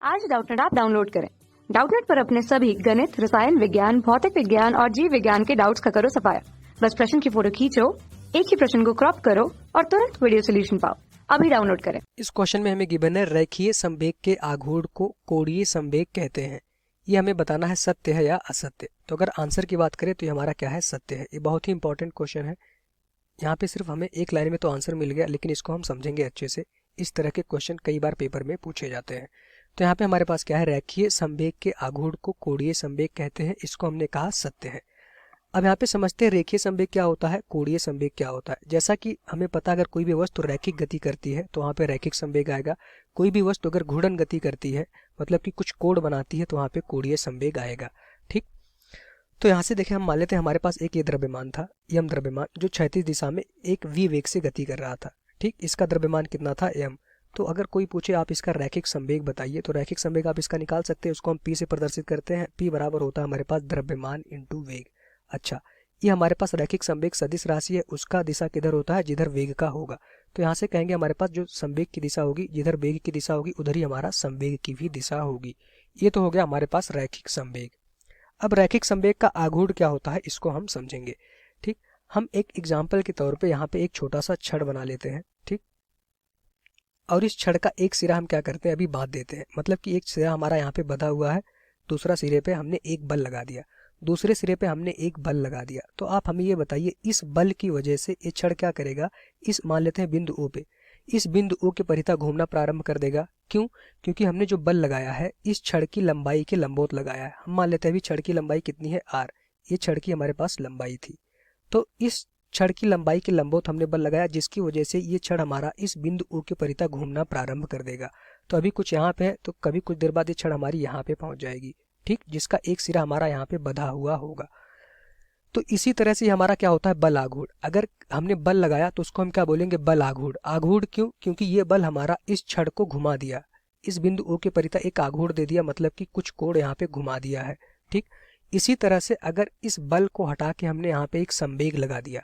आज Doubtnut app download करें। Doubtnut पर अपने सभी गणित, रसायन विज्ञान, भौतिक विज्ञान और जीव विज्ञान के डाउट्स का करो सफाया। बस प्रश्न की फोटो खींचो, एक ही प्रश्न को क्रॉप करो और तुरंत वीडियो सोल्यूशन पाओ। अभी डाउनलोड करें। इस क्वेश्चन में हमें गिवन है रेखीय संवेग के आघूर्ण को कोणीय संवेग कहते हैं। ये हमें बताना है सत्य है या असत्य। तो अगर आंसर की बात करें तो ये हमारा क्या है, सत्य है। ये बहुत ही इंपॉर्टेंट क्वेश्चन है। यहाँ पे सिर्फ हमें एक लाइन में तो आंसर मिल गया, लेकिन इसको हम समझेंगे अच्छे से। इस तरह के क्वेश्चन कई बार पेपर में पूछे जाते हैं। तो यहाँ पे हमारे पास क्या है, रेखीय संवेग के आघूर्ण को कोणीय संवेग कहते हैं। इसको हमने कहा सत्य है। अब यहाँ पे समझते हैं रेखीय संवेग क्या होता है, कोणीय संवेग क्या होता है। जैसा कि हमें पता, अगर कोई भी वस्तु रैखिक गति करती है तो वहाँ पे रैखिक संवेग आएगा। कोई भी वस्तु अगर घूर्णन गति करती है, मतलब कि कुछ कोण बनाती है, तो वहाँ पे कोणीय संवेग आएगा। ठीक, तो यहाँ से देखें, हम मान लेते हैं हमारे पास एक ये द्रव्यमान था, यम द्रव्यमान, जो क्षैतिज दिशा में एक v वेग से गति कर रहा था। ठीक, इसका द्रव्यमान कितना था, m। तो अगर कोई पूछे आप इसका रैखिक संवेग बताइए, तो रैखिक संवेग आप इसका निकाल सकते हैं। उसको हम p से प्रदर्शित करते हैं। p बराबर होता है हमारे पास द्रव्यमान इंटू वेग। अच्छा, ये हमारे पास रैखिक संवेग सदिश राशि है, उसका दिशा किधर होता है, जिधर वेग का होगा। तो यहाँ से कहेंगे हमारे पास जो संवेग की दिशा होगी, जिधर वेग की दिशा होगी, उधर ही हमारा संवेग की भी दिशा होगी। ये तो हो गया हमारे पास रैखिक संवेग। अब रैखिक संवेग का आघूर्ण क्या होता है, इसको हम समझेंगे। ठीक, हम एक एग्जाम्पल के तौर पे यहाँ पे एक छोटा सा छड़ बना लेते हैं। ठीक, और इस छड़ का एक सिरा हम क्या करते हैं, अभी बांध देते हैं। मतलब कि एक सिरा हमारा यहाँ पे बंधा हुआ है, दूसरा सिरे पे हमने एक बल लगा दिया, दूसरे सिरे पे हमने एक बल लगा दिया। तो आप हमें ये बताइए, इस बल की वजह से ये छड़ क्या करेगा, इस मान लेते हैं बिंदु O पे, इस बिंदु O के परितः घूमना प्रारंभ कर देगा। क्यों? क्योंकि हमने जो बल लगाया है इस छड़ की लंबाई के लंबवत लगाया है। हम मान लेते हैं अभी छड़ की लंबाई कितनी है, r। ये छड़ की हमारे पास लंबाई थी। तो इस छड़ की लंबाई के लंबवत हमने बल लगाया, जिसकी वजह से ये छड़ हमारा इस बिंदु O के परितः घूमना प्रारंभ कर देगा। तो अभी कुछ यहाँ पे है, तो कभी कुछ देर बाद ये छड़ हमारी यहाँ पे पहुंच जाएगी। ठीक, जिसका एक सिरा हमारा यहाँ पे बंधा हुआ होगा। तो इसी तरह से हमारा क्या होता है, बल आघूर्ण। अगर हमने बल लगाया तो उसको हम क्या बोलेंगे, बल आघूर्ण। आघूर्ण क्यों? क्योंकि ये बल हमारा इस छड़ को घुमा दिया, इस बिंदु O के परितः एक आघूर्ण दे दिया, मतलब कि कुछ कोण यहाँ पे घुमा दिया है। ठीक, इसी तरह से अगर इस बल को हटा के हमने यहाँ पे एक संवेग लगा दिया,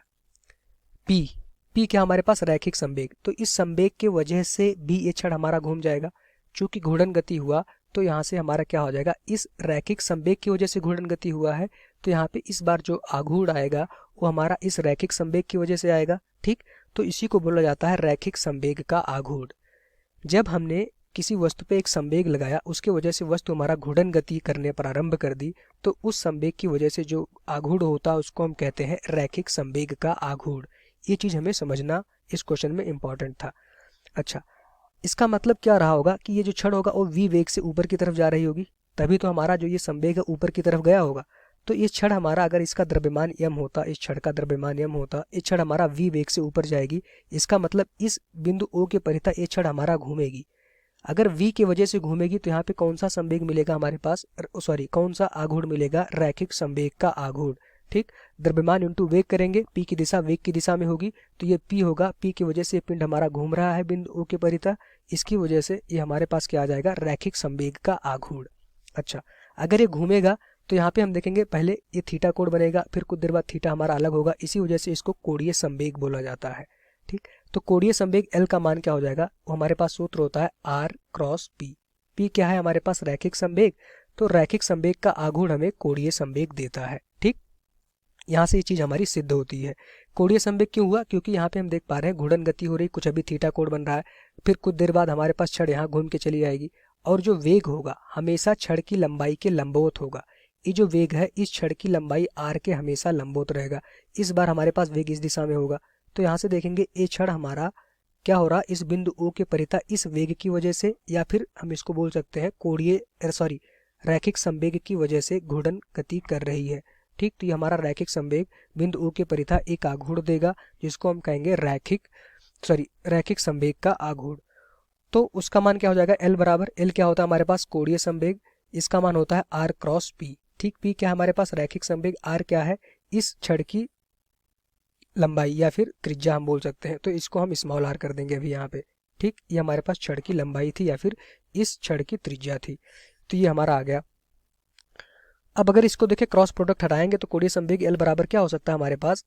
P क्या हमारे पास रैखिक संवेग, तो इस संवेग के वजह से भी ये छड़ हमारा घूम जाएगा। चूंकि घूर्णन गति हुआ, तो यहाँ से हमारा क्या हो जाएगा, इस रैखिक संवेग की वजह से घूर्णन गति हुआ है, तो यहाँ पे इस बार जो आघूर्ण आएगा वो हमारा इस रैखिक संवेग की वजह से आएगा। ठीक, तो इसी को बोला जाता है रैखिक संवेग का आघूर्ण। जब हमने किसी वस्तु पे एक संवेग लगाया, उसके वजह से वस्तु हमारा घूर्णन गति करने प्रारंभ कर दी, तो उस संवेग की वजह से जो आघूर्ण होता है उसको हम कहते हैं रैखिक संवेग का आघूर्ण। ये चीज हमें समझना इस क्वेश्चन में इंपॉर्टेंट था। अच्छा, इसका मतलब क्या रहा होगा कि ये जो छड़ होगा वो v वेग से ऊपर की तरफ जा रही होगी, तभी तो हमारा जो ये संवेग है ऊपर की तरफ गया होगा। तो ये छड़ हमारा, अगर इसका द्रव्यमान m होता, इस छड़ का द्रव्यमान m होता, ये छड़ हमारा v वेग से ऊपर जाएगी। इसका मतलब इस बिंदु O के परितः ये छड़ हमारा घूमेगी। अगर v की वजह से घूमेगी तो यहाँ पे कौन सा संवेग मिलेगा हमारे पास, सॉरी कौन सा आघूर्ण मिलेगा, रैखिक संवेग का आघूर्ण। ठीक, द्रव्यमान इंटू वेग करेंगे, p की दिशा वेग की दिशा में होगी, तो ये p होगा। p की वजह से पिंड हमारा घूम रहा है बिंदु O के परितः, इसकी वजह से ये हमारे पास क्या आ जाएगा, रैखिक संवेग का आघूर्ण। अच्छा, अगर ये घूमेगा तो यहाँ पे हम देखेंगे पहले ये थीटा कोण बनेगा, फिर कुछ देर बाद थीटा हमारा अलग होगा, इसी वजह से इसको कोणीय संवेग बोला जाता है। ठीक, तो कोणीय संवेग L का मान क्या हो जाएगा, वो हमारे पास सूत्र होता है R क्रॉस P। P क्या है हमारे पास, रैखिक संवेग, तो रैखिक संवेग का आघूर्ण हमें कोणीय संवेग देता है। ठीक, यहाँ से ये चीज हमारी सिद्ध होती है। कोणीय संवेग क्यों हुआ, क्योंकि यहाँ पे हम देख पा रहे हैं घूर्णन गति हो रही, कुछ अभी थीटा कोण बन रहा है, फिर कुछ देर बाद हमारे पास छड़ यहाँ घूम के चली जाएगी, और जो वेग होगा हमेशा छड़ की लंबाई के लंबवत होगा। ये जो वेग है इस छड़ की लंबाई r के हमेशा लंबवत रहेगा। इस बार हमारे पास वेग इस दिशा में होगा, तो यहाँ से देखेंगे ये छड़ हमारा क्या हो रहा है, इस बिंदु O के परितः इस वेग की वजह से, या फिर हम इसको बोल सकते हैं कोणीय सॉरी रैखिक संवेग की वजह से घूर्णन गति कर रही है। ठीक, तो ये हमारा रैखिक संवेग बिंदु O के परितः एक आघूर्ण देगा, जिसको हम कहेंगे रैखिक संवेग का आघूर्ण। तो उसका मान क्या हो जाएगा, L बराबर, L क्या होता है हमारे पास, कोणीय संवेग, इसका मान होता है R क्रॉस P। ठीक, P क्या है हमारे पास, रैखिक संवेग, R क्या है, इस छड़ की लंबाई या फिर त्रिज्या हम बोल सकते हैं, तो इसको हम स्मॉल r कर देंगे अभी यहाँ पे। ठीक, ये हमारे पास छड़ की लंबाई थी या फिर इस छड़ की त्रिज्या थी, तो ये हमारा आ गया। अब अगर इसको देखें, क्रॉस प्रोडक्ट हटाएंगे तो कोणीय संवेग L बराबर क्या हो सकता है हमारे पास,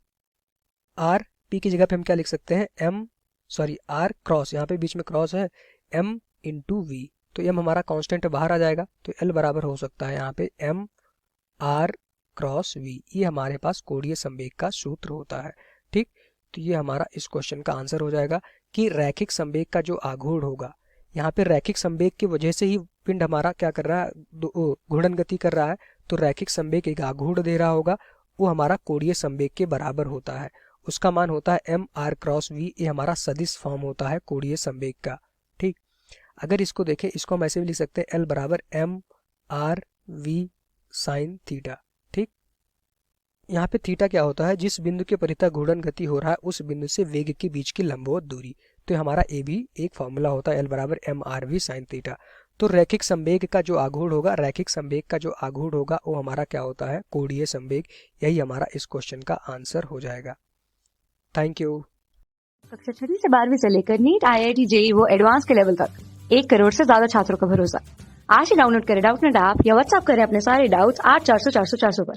R, P की जगह पे हम क्या लिख सकते हैं, R क्रॉस, यहाँ पे बीच में क्रॉस है, M इंटू V। तो m हमारा कांस्टेंट बाहर आ जाएगा, तो l बराबर हो सकता है यहाँ पे m r क्रॉस v। ये हमारे पास कोणीय संवेग का सूत्र होता है। ठीक, तो ये हमारा इस क्वेश्चन का आंसर हो जाएगा कि रैखिक संवेग का जो आघूर्ण होगा, यहाँ पे रैखिक संवेग की वजह से ही पिंड हमारा क्या कर रहा है, घूर्णन गति कर रहा है, तो रैखिक संवेग एक आघूर्ण दे रहा होगा, वो हमारा कोणीय संवेग के बराबर होता है। उसका मान होता है एम आर क्रॉस वी। ये हमारा सदिश फॉर्म होता है कोणीय संवेग का। ठीक, अगर इसको देखें, इसको हम ऐसे भी लिख सकते हैं एल बराबर M R V sine theta. ठीक, यहाँ पे थीटा क्या होता है, जिस बिंदु के परितः घूर्णन गति हो रहा है उस बिंदु से वेग के बीच की लंबवत दूरी। तो हमारा ए भी एक फॉर्मूला होता है एल बराबर M R V sine theta. तो रैखिक संवेग का जो आघूर्ण होगा, रैखिक संवेग का जो आघूर्ण होगा वो हमारा क्या होता है, कोणीय संवेग। यही हमारा इस क्वेश्चन का आंसर हो जाएगा। Thank you. कक्षा 6वीं से 12वीं से लेकर नीट, IIT, JEE वो एडवांस के लेवल तक 1 करोड़ से ज्यादा छात्रों का भरोसा। आज ही डाउनलोड करें डाउटनेट ऐप या व्हाट्सएप करें अपने सारे डाउट्स 8400 400 400 पर।